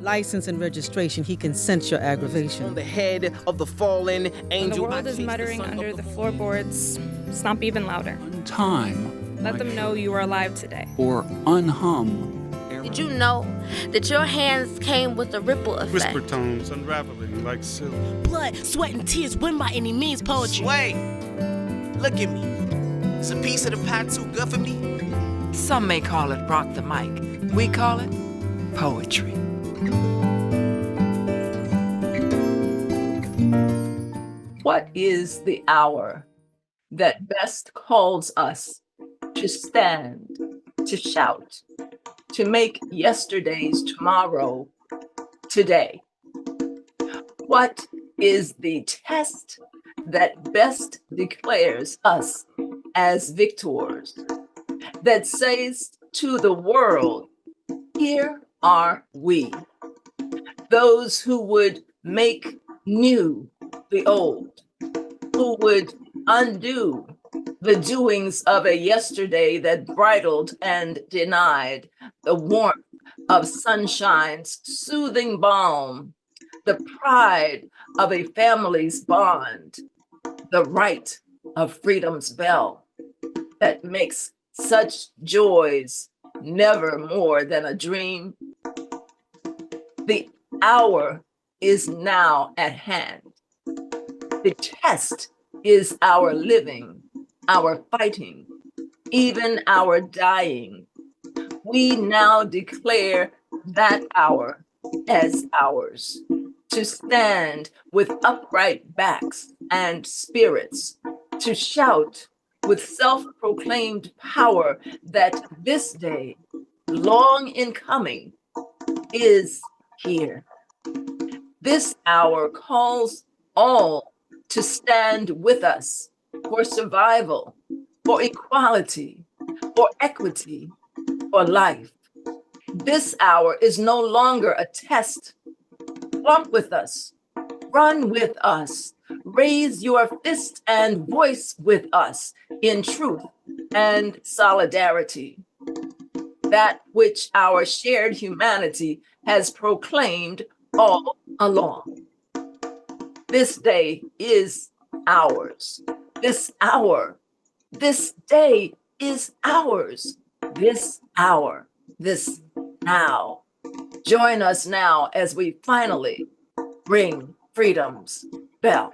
license and registration, he can sense your aggravation. On the head of the fallen angel. When the world is muttering under the floorboards, stomp even louder. Time. Let them know you are alive today. Or unhum. Did you know that your hands came with a ripple effect? Whisper tones unraveling like silk. Blood, sweat, and tears win by any means poetry. Wait, look at me. Is a piece of the pie too good for me? Some may call it rock the mic. We call it poetry. What is the hour that best calls us to stand, to shout, to make yesterday's tomorrow today? What is the test that best declares us as victors, that says to the world, here are we, those who would make new the old, who would undo the doings of a yesterday that bridled and denied the warmth of sunshine's soothing balm, the pride of a family's bond, the right of freedom's bell that makes such joys never more than a dream. The hour is now at hand. The test is our living, our fighting, even our dying. We now declare that hour as ours, to stand with upright backs and spirits, to shout with self-proclaimed power that this day, long in coming, is here. This hour calls all to stand with us for survival, for equality, for equity, for life. This hour is no longer a test. Walk with us, run with us, raise your fist and voice with us in truth and solidarity. That which our shared humanity has proclaimed all along. This day is ours. This hour, this day is ours. This hour, this now. Join us now as we finally ring freedom's bell.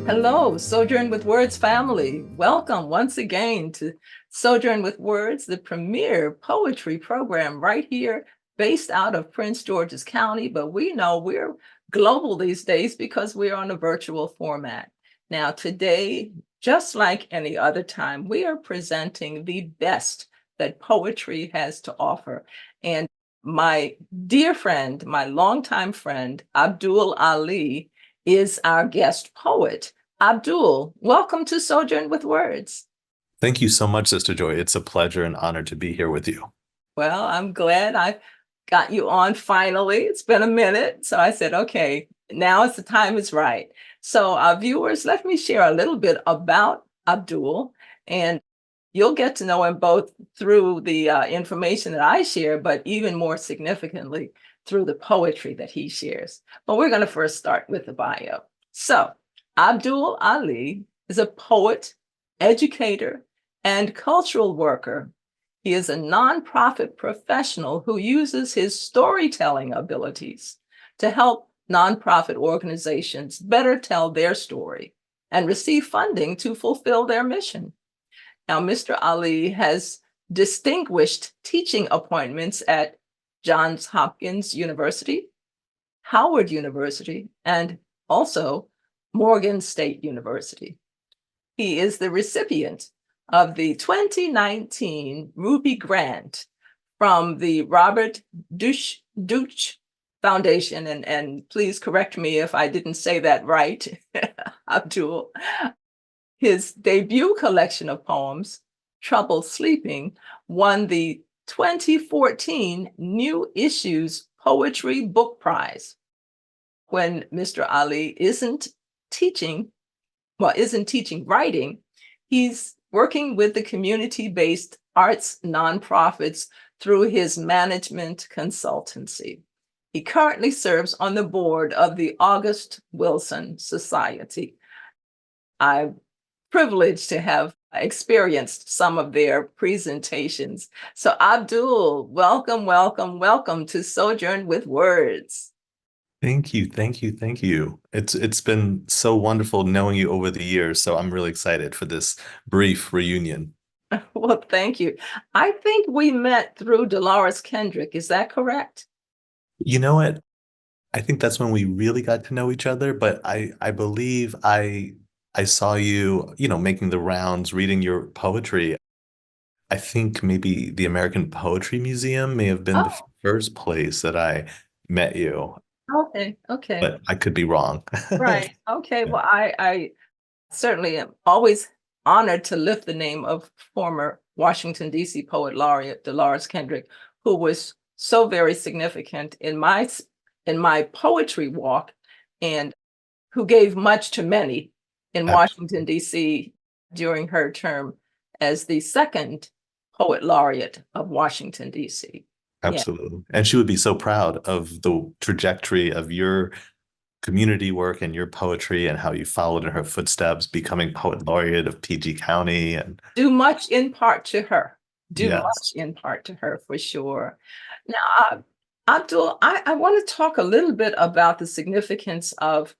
Hello, Sojourn with Words family. Welcome once again to Sojourn with Words, the premier poetry program right here, based out of Prince George's County, but we know we're global these days because we're on a virtual format. Now, today, just like any other time, we are presenting the best that poetry has to offer. And my dear friend, my longtime friend, Abdul Ali, is our guest poet. Abdul, welcome to Sojourn with Words. Thank you so much, Sistah Joy. It's a pleasure and honor to be here with you. Well, I'm glad I got you on finally. It's been a minute. So I said, okay, now it's the time is right. So our viewers, let me share a little bit about Abdul, and you'll get to know him both through the information that I share, but even more significantly, through the poetry that he shares. But we're going to first start with the bio. So Abdul Ali is a poet, educator, and cultural worker. He is a nonprofit professional who uses his storytelling abilities to help nonprofit organizations better tell their story and receive funding to fulfill their mission. Now, Mr. Ali has distinguished teaching appointments at Johns Hopkins University, Howard University, and also Morgan State University. He is the recipient of the 2019 Ruby Grant from the Robert Deutsch Foundation, and please correct me if I didn't say that right, Abdul. His debut collection of poems, Trouble Sleeping, won the 2014 New Issues Poetry Book Prize. When Mr. Ali isn't teaching writing, he's working with the community-based arts nonprofits through his management consultancy. He currently serves on the board of the August Wilson Society. I'm privileged to have experienced some of their presentations. So Abdul, welcome, welcome, welcome to Sojourn with Words. Thank you, thank you, thank you. It's been so wonderful knowing you over the years, so I'm really excited for this brief reunion. Well, thank you. I think we met through Dolores Kendrick. Is that correct? You know what? I think that's when we really got to know each other, but I believe I saw you, making the rounds, reading your poetry. I think maybe the American Poetry Museum may have been the first place that I met you, Okay. but I could be wrong. Right. Okay. Well, I certainly am always honored to lift the name of former Washington, D.C. poet laureate Dolores Kendrick, who was so very significant in my poetry walk and who gave much to many in Washington, D.C. during her term as the second poet laureate of Washington, D.C. Absolutely. And she would be so proud of the trajectory of your community work and your poetry and how you followed in her footsteps, becoming poet laureate of PG County. And do much in part to her. Yes. Much in part to her for sure. Now, Abdul, I want to talk a little bit about the significance of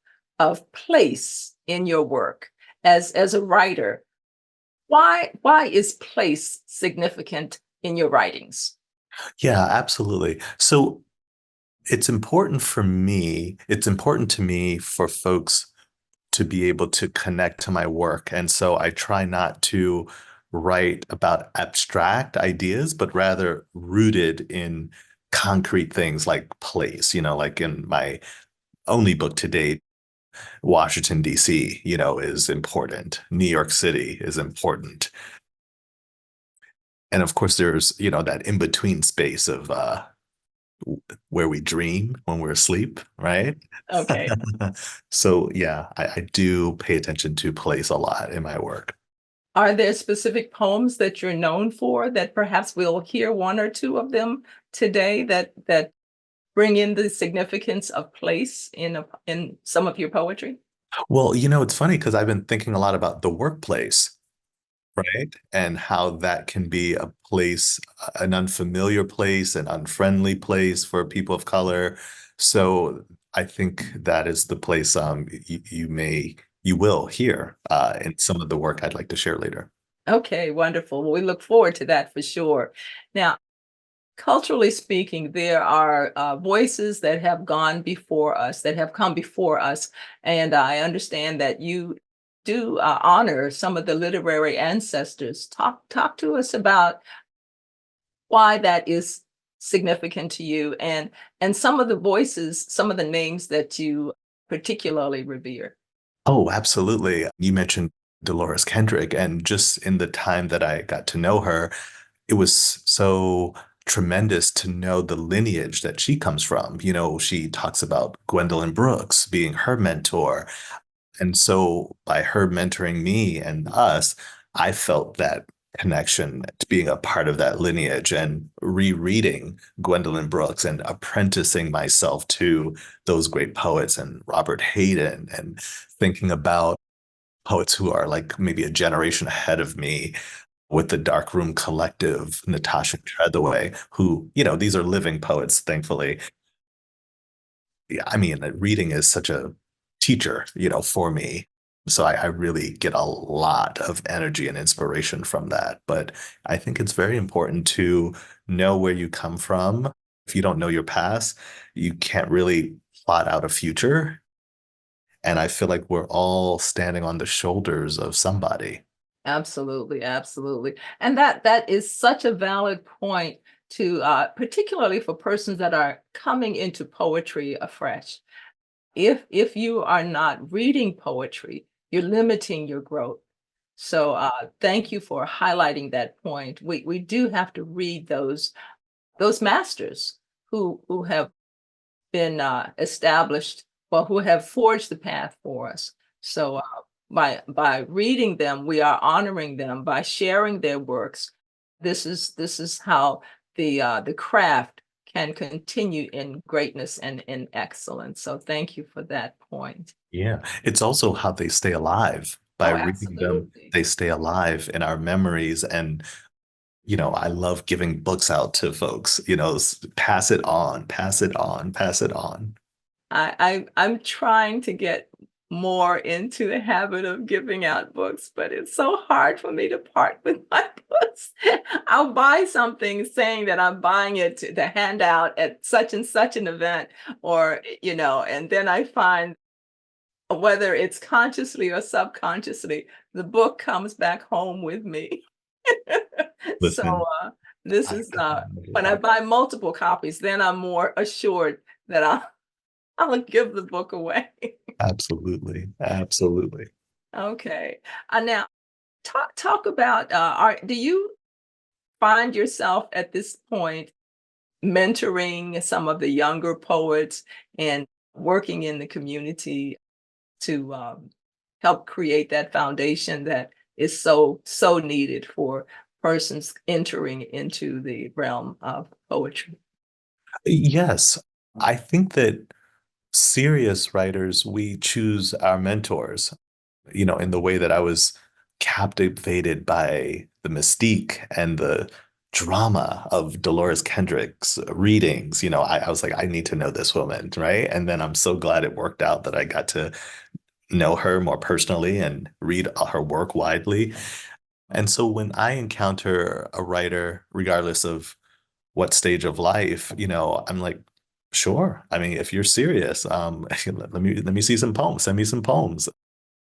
place in your work as a writer. Why is place significant in your writings? Yeah, absolutely. So it's important to me for folks to be able to connect to my work. And so I try not to write about abstract ideas, but rather rooted in concrete things like place, like in my only book to date, Washington, D.C., is important. New York City is important. And of course, there's, that in-between space of where we dream when we're asleep, right? Okay. So yeah, I do pay attention to place a lot in my work. Are there specific poems that you're known for that perhaps we'll hear one or two of them today that bring in the significance of place in some of your poetry? Well, it's funny because I've been thinking a lot about the workplace, right? And how that can be a place, an unfamiliar place, an unfriendly place for people of color. So I think that is the place you will hear in some of the work I'd like to share later. Okay, wonderful. Well, we look forward to that for sure. Now, culturally speaking, there are voices that have gone before us, that have come before us. And I understand that you do honor some of the literary ancestors. Talk to us about why that is significant to you and some of the voices, some of the names that you particularly revere. Oh, absolutely. You mentioned Dolores Kendrick, and just in the time that I got to know her, it was so tremendous to know the lineage that she comes from. She talks about Gwendolyn Brooks being her mentor. And so by her mentoring me and us, I felt that connection to being a part of that lineage and rereading Gwendolyn Brooks and apprenticing myself to those great poets and Robert Hayden and thinking about poets who are like maybe a generation ahead of me with the Darkroom Collective, Natasha Trethewey, who, these are living poets, thankfully. Yeah, I mean, reading is such a teacher, for me. So I really get a lot of energy and inspiration from that. But I think it's very important to know where you come from. If you don't know your past, you can't really plot out a future. And I feel like we're all standing on the shoulders of somebody. Absolutely, absolutely. And that is such a valid point to particularly for persons that are coming into poetry afresh. If you are not reading poetry, you're limiting your growth. So thank you for highlighting that point. We do have to read those masters who have been established, well, who have forged the path for us. So by reading them, we are honoring them by sharing their works. This is how the craft can continue in greatness and in excellence. So thank you for that point. Yeah. It's also how they stay alive. By Oh, reading them, absolutely. they stay alive in our memories. And, I love giving books out to folks, pass it on, pass it on, pass it on. I'm trying to get more into the habit of giving out books, but it's so hard for me to part with my books. I'll buy something saying that I'm buying it to hand out at such and such an event, or, and then I find, whether it's consciously or subconsciously, the book comes back home with me. Listen, So this I is got when I buy multiple copies, then I'm more assured that I'll give the book away. absolutely. Absolutely. Okay. Now talk about do you find yourself at this point mentoring some of the younger poets and working in the community to help create that foundation that is so needed for persons entering into the realm of poetry? Yes. I think that serious writers, we choose our mentors, in the way that I was captivated by the mystique and the drama of Dolores Kendrick's readings. I was like, I need to know this woman, right? And then I'm so glad it worked out that I got to know her more personally and read her work widely. And so when I encounter a writer, regardless of what stage of life, I'm like, sure. I mean, if you're serious, let me see some poems. Send me some poems.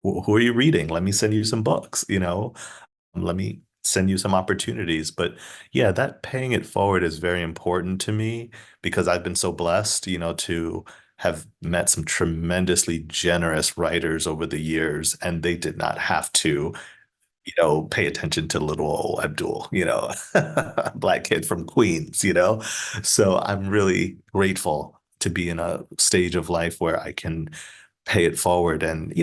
Who are you reading? Let me send you some books, let me send you some opportunities. But yeah, that paying it forward is very important to me because I've been so blessed, to have met some tremendously generous writers over the years, and they did not have to pay attention to little old Abdul, Black kid from Queens, So I'm really grateful to be in a stage of life where I can pay it forward and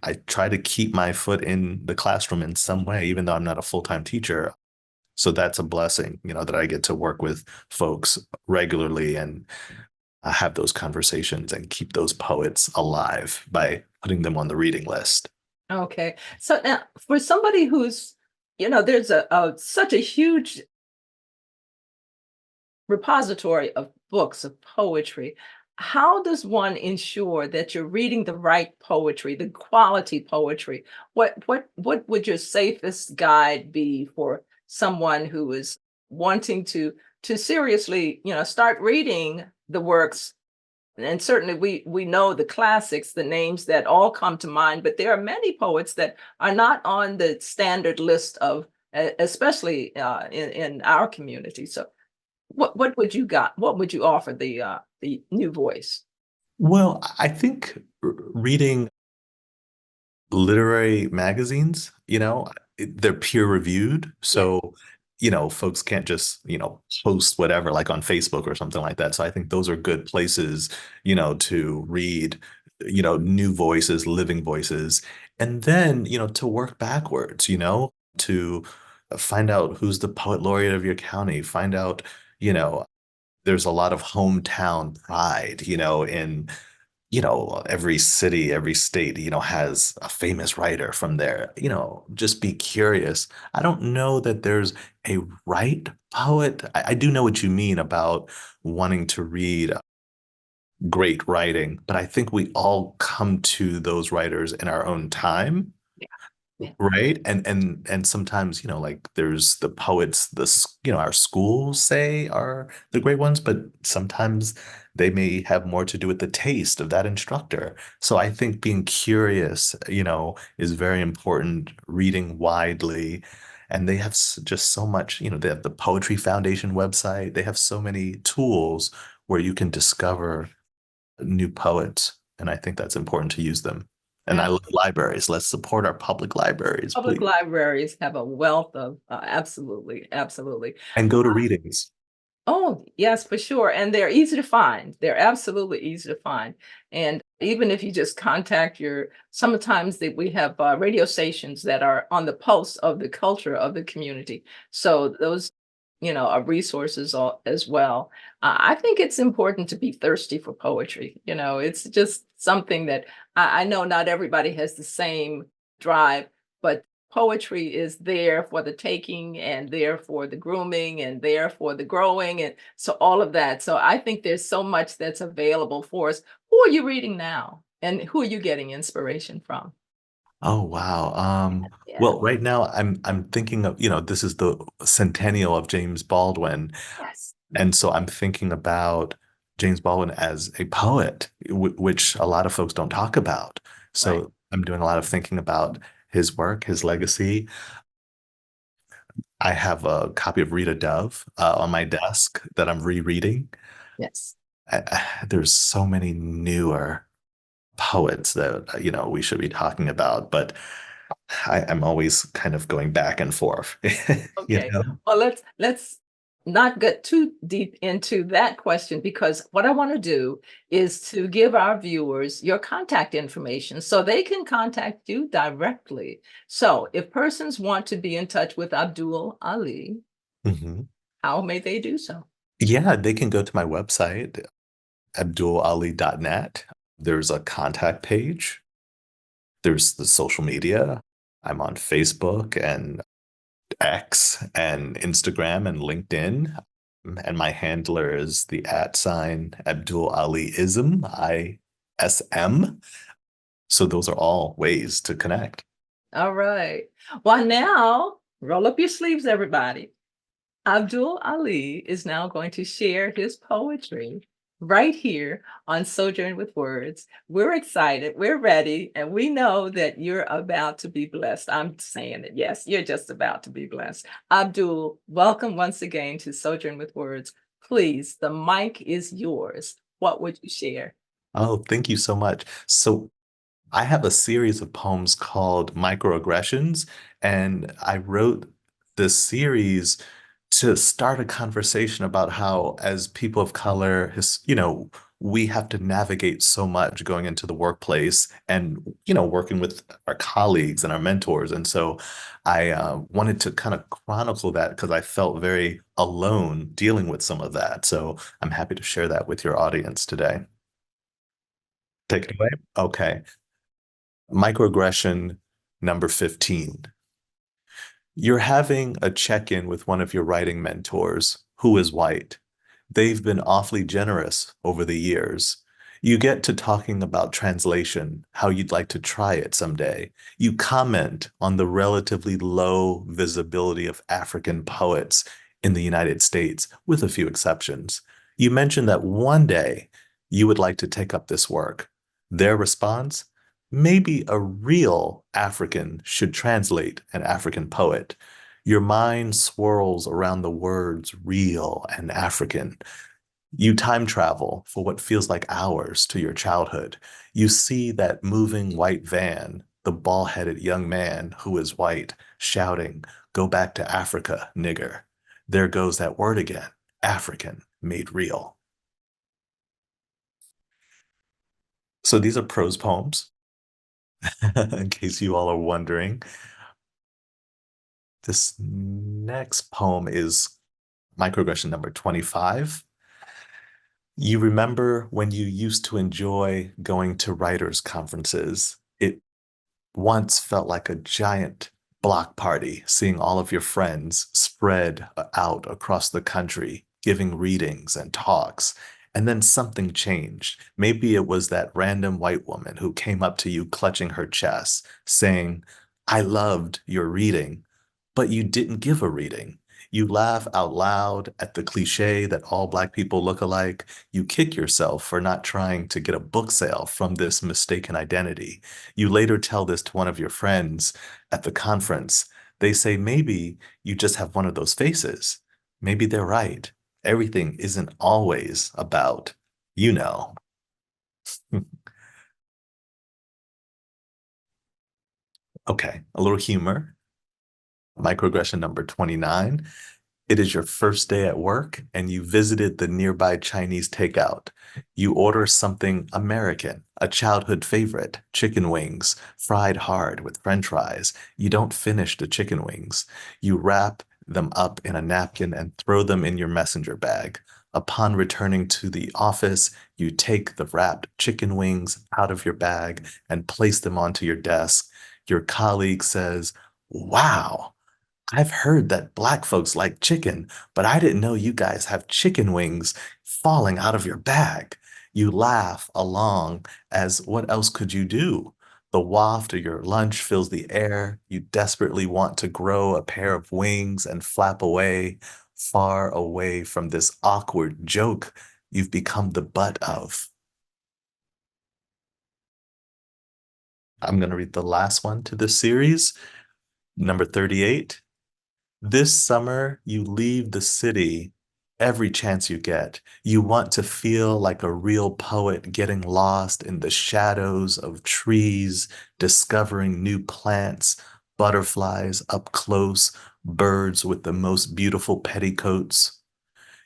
I try to keep my foot in the classroom in some way, even though I'm not a full-time teacher. So that's a blessing, that I get to work with folks regularly and have those conversations and keep those poets alive by putting them on the reading list. Okay. So now for somebody who's, there's such a huge repository of books of poetry. How does one ensure that you're reading the right poetry, the quality poetry? What would your safest guide be for someone who is wanting to seriously, start reading the works? And certainly we know the classics, the names that all come to mind, but there are many poets that are not on the standard list of, especially in our community. So what would you offer the new voice? Well, I think reading literary magazines, they're peer reviewed. So, folks can't just, post whatever like on Facebook or something like that. So I think those are good places, to read, new voices, living voices. And then, to work backwards, to find out who's the poet laureate of your county, find out, there's a lot of hometown pride, in every city, every state, has a famous writer from there. Just be curious. I don't know that there's a right poet. I do know what you mean about wanting to read great writing, but I think we all come to those writers in our own time. Yeah. Right. And sometimes, like there's the poets, our schools say are the great ones, but sometimes they may have more to do with the taste of that instructor. So I think being curious, is very important, reading widely. And they have just so much, they have the Poetry Foundation website. They have so many tools where you can discover new poets. And I think that's important to use them. And I love libraries. Let's support our public libraries, Public please. libraries have a wealth of absolutely. And go to readings. Oh, yes, for sure. And they're easy to find. They're absolutely easy to find. And even if you just contact sometimes we have radio stations that are on the pulse of the culture of the community. So those, are resources as well. I think it's important to be thirsty for poetry. It's just something that I know not everybody has the same drive, but poetry is there for the taking and there for the grooming and there for the growing. And so all of that. So I think there's so much that's available for us. Who are you reading now? And who are you getting inspiration from? Oh wow. Yeah. Well, right now I'm thinking of, this is the centennial of James Baldwin. Yes. And so I'm thinking about James Baldwin as a poet, which a lot of folks don't talk about. So Right. I'm doing a lot of thinking about his work, his legacy. I have a copy of Rita Dove on my desk that I'm rereading. Yes. There's so many newer poets that we should be talking about, but I'm always kind of going back and forth. Okay. Well, let's not get too deep into that question, because what I want to do is to give our viewers your contact information so they can contact you directly. So if persons want to be in touch with Abdul Ali, Mhm. how may they do so? Yeah, they can go to my website, abdulali.net. There's a contact page. There's the social media. I'm on Facebook and X and Instagram and LinkedIn. And my handler is the @ Abdul Aliism, ISM. So those are all ways to connect. All right. Well, now roll up your sleeves, everybody. Abdul Ali is now going to share his poetry right here on Sojourn with Words. We're excited, we're ready, and we know that you're about to be blessed. I'm saying it. Yes, you're just about to be blessed. Abdul, welcome once again to Sojourn with Words. Please, the mic is yours. What would you share? Oh, thank you so much. So I have a series of poems called Microaggressions, and I wrote this series to start a conversation about how, as people of color, we have to navigate so much going into the workplace and, working with our colleagues and our mentors. And so I wanted to kind of chronicle that because I felt very alone dealing with some of that. So I'm happy to share that with your audience today. Take it away. Okay. Microaggression number 15. You're having a check-in with one of your writing mentors who is white. They've been awfully generous over the years. You get to talking about translation, how you'd like to try it someday. You comment on the relatively low visibility of African poets in the United States, with a few exceptions. You mention that one day you would like to take up this work. Their response? Maybe a real African should translate an African poet. Your mind swirls around the words real and African. You time travel for what feels like hours to your childhood. You see that moving white van, the bald-headed young man who is white, shouting, "Go back to Africa, nigger." There goes that word again, African, made real. So these are prose poems, in case you all are wondering. This next poem is microaggression number 25. You remember when you used to enjoy going to writers' conferences. It once felt like a giant block party, seeing all of your friends spread out across the country, giving readings and talks. And then something changed. Maybe it was that random white woman who came up to you clutching her chest, saying, "I loved your reading," but you didn't give a reading. You laugh out loud at the cliche that all Black people look alike. You kick yourself for not trying to get a book sale from this mistaken identity. You later tell this to one of your friends at the conference. They say, maybe you just have one of those faces. Maybe they're right. Everything isn't always about, you know. Okay, a little humor. Microaggression number 29. It is your first day at work and you visited the nearby Chinese takeout. You order something American, a childhood favorite, chicken wings, fried hard with French fries. You don't finish the chicken wings. You wrap them up in a napkin and throw them in your messenger bag. Upon returning to the office, you take the wrapped chicken wings out of your bag and place them onto your desk. Your colleague says, "Wow, I've heard that Black folks like chicken, but I didn't know you guys have chicken wings falling out of your bag." You laugh along, as what else could you do? The waft of your lunch fills the air. You desperately want to grow a pair of wings and flap away, far away from this awkward joke you've become the butt of. I'm going to read the last one to this series, number 38. This summer, you leave the city every chance you get. You want to feel like a real poet getting lost in the shadows of trees, discovering new plants, butterflies up close, birds with the most beautiful petticoats.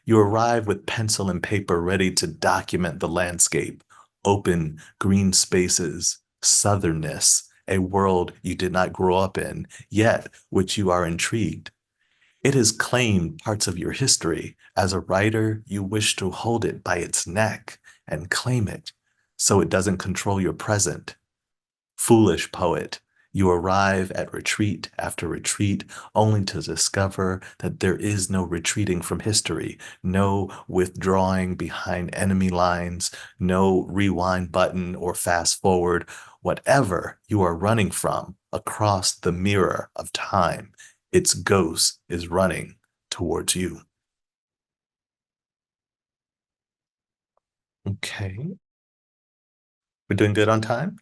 You arrive with pencil and paper ready to document the landscape, open green spaces, southernness, a world you did not grow up in, yet which you are intrigued. It has claimed parts of your history. As a writer, you wish to hold it by its neck and claim it so it doesn't control your present. Foolish poet, you arrive at retreat after retreat only to discover that there is no retreating from history, no withdrawing behind enemy lines, no rewind button or fast forward. Whatever you are running from across the mirror of time, its ghost is running towards you. Okay. We're doing good on time?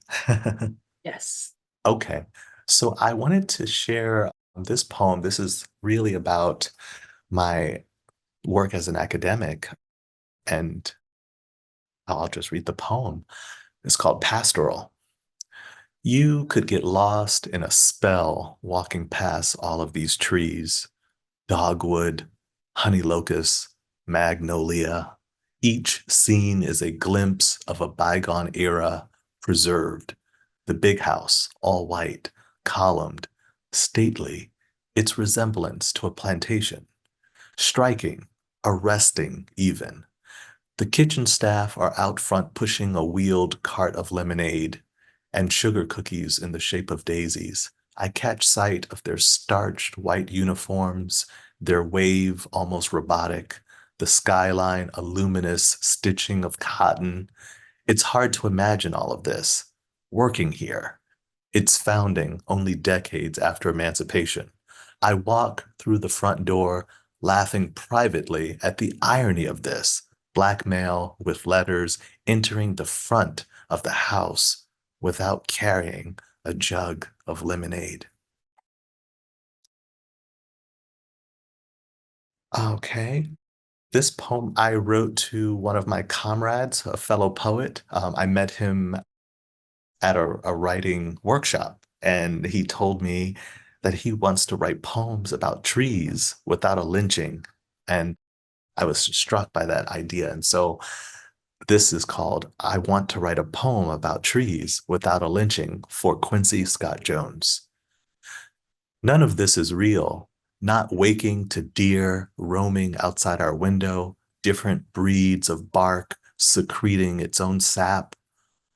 Yes. Okay. So I wanted to share this poem. This is really about my work as an academic, and I'll just read the poem. It's called Pastoral. You could get lost in a spell walking past all of these trees: dogwood, honey locust, magnolia. Each scene is a glimpse of a bygone era preserved. The big house, all white, columned, stately, its resemblance to a plantation. Striking, arresting even. The kitchen staff are out front pushing a wheeled cart of lemonade and sugar cookies in the shape of daisies. I catch sight of their starched white uniforms, their wave almost robotic, the skyline a luminous stitching of cotton. It's hard to imagine all of this working here. Its founding only decades after emancipation. I walk through the front door, laughing privately at the irony of this. Black male with letters entering the front of the house without carrying a jug of lemonade. Okay. This poem I wrote to one of my comrades, a fellow poet. I met him at a writing workshop, and he told me that he wants to write poems about trees without a lynching. And I was struck by that idea. And so this is called I Want to Write a Poem About Trees Without a Lynching for Quincy Scott Jones. None of this is real. Not waking to deer roaming outside our window, different breeds of bark secreting its own sap,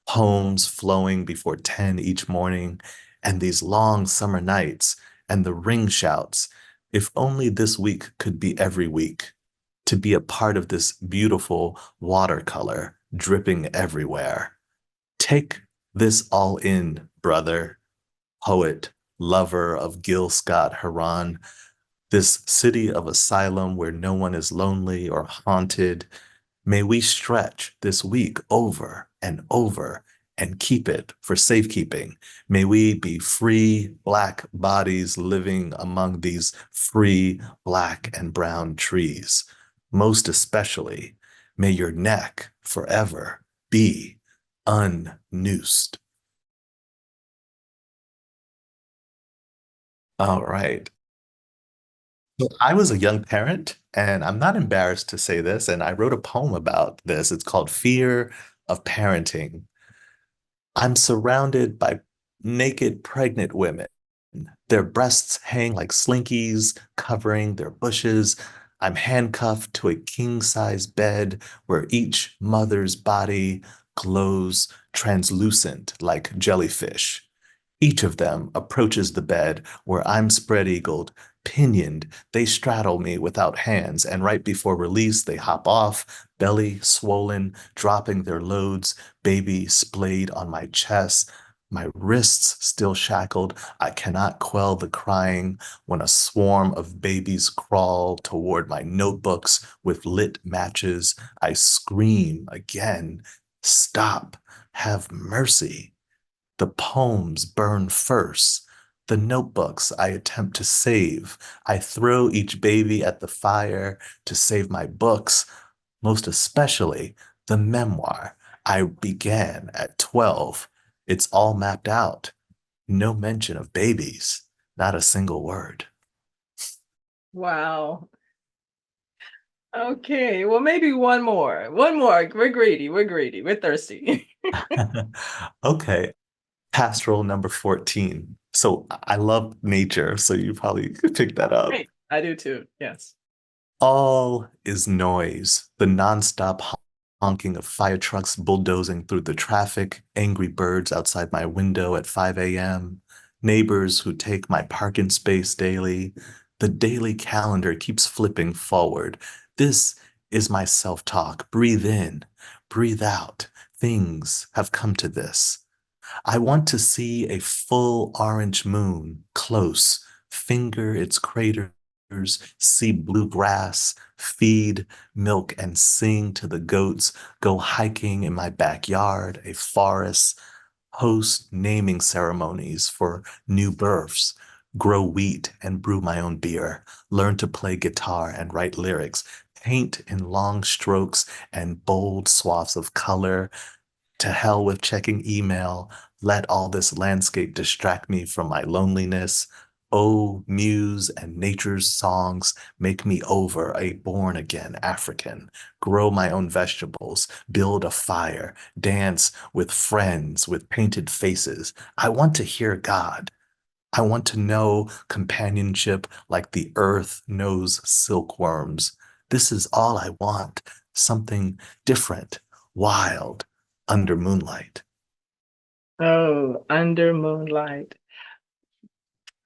poems flowing before 10 each morning, and these long summer nights, and the ring shouts. If only this week could be every week, to be a part of this beautiful watercolor dripping everywhere. Take this all in, brother, poet, lover of Gil Scott Heron, this city of asylum where no one is lonely or haunted. May we stretch this week over and over and keep it for safekeeping. May we be free Black bodies living among these free Black and brown trees. Most especially, may your neck forever be unnoosed. All right. So I was a young parent, and I'm not embarrassed to say this, and I wrote a poem about this. It's called Fear of Parenting. I'm surrounded by naked pregnant women. Their breasts hang like slinkies, covering their bushes. I'm handcuffed to a king-size bed where each mother's body glows translucent like jellyfish. Each of them approaches the bed where I'm spread-eagled, pinioned. They straddle me without hands, and right before release, they hop off, belly swollen, dropping their loads, baby splayed on my chest. My wrists still shackled. I cannot quell the crying when a swarm of babies crawl toward my notebooks with lit matches. I scream again, stop, have mercy. The poems burn first. The notebooks I attempt to save. I throw each baby at the fire to save my books, most especially the memoir I began at 12. It's all mapped out. No mention of babies, not a single word. Wow. Okay, well, maybe one more. One more. We're greedy. We're greedy. We're thirsty. Okay. Pastoral number 14. So I love nature, so you probably picked that up. Great. I do too. Yes. All is noise, the nonstop honking of fire trucks bulldozing through the traffic, angry birds outside my window at 5 a.m., neighbors who take my parking space daily. The daily calendar keeps flipping forward. This is my self-talk. Breathe in, breathe out. Things have come to this. I want to see a full orange moon close, finger its craters, see blue grass, feed, milk, and sing to the goats, go hiking in my backyard, a forest, host naming ceremonies for new births, grow wheat and brew my own beer, learn to play guitar and write lyrics, paint in long strokes and bold swaths of color. To hell with checking email. Let all this landscape distract me from my loneliness. Oh, muse and nature's songs make me over a born-again African. Grow my own vegetables, build a fire, dance with friends with painted faces. I want to hear God. I want to know companionship like the earth knows silkworms. This is all I want, something different, wild, under moonlight. Oh, under moonlight.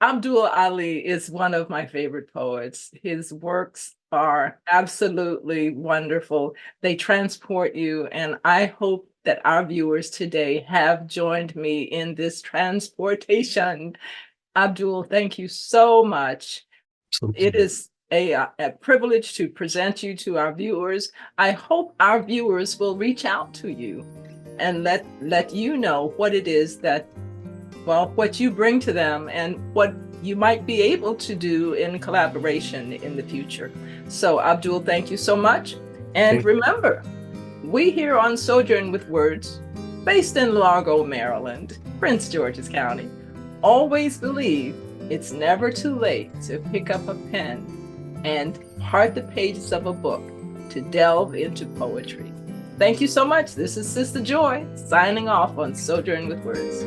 Abdul Ali is one of my favorite poets. His works are absolutely wonderful. They transport you, and I hope that our viewers today have joined me in this transportation. Abdul, thank you so much. It is a privilege to present you to our viewers. I hope our viewers will reach out to you and let you know what it is that, well, what you bring to them and what you might be able to do in collaboration in the future. So Abdul, thank you so much. And remember, we here on Sojourn with Words, based in Largo, Maryland, Prince George's County, always believe it's never too late to pick up a pen and part the pages of a book to delve into poetry. Thank you so much. This is Sistah Joy signing off on Sojourn with Words.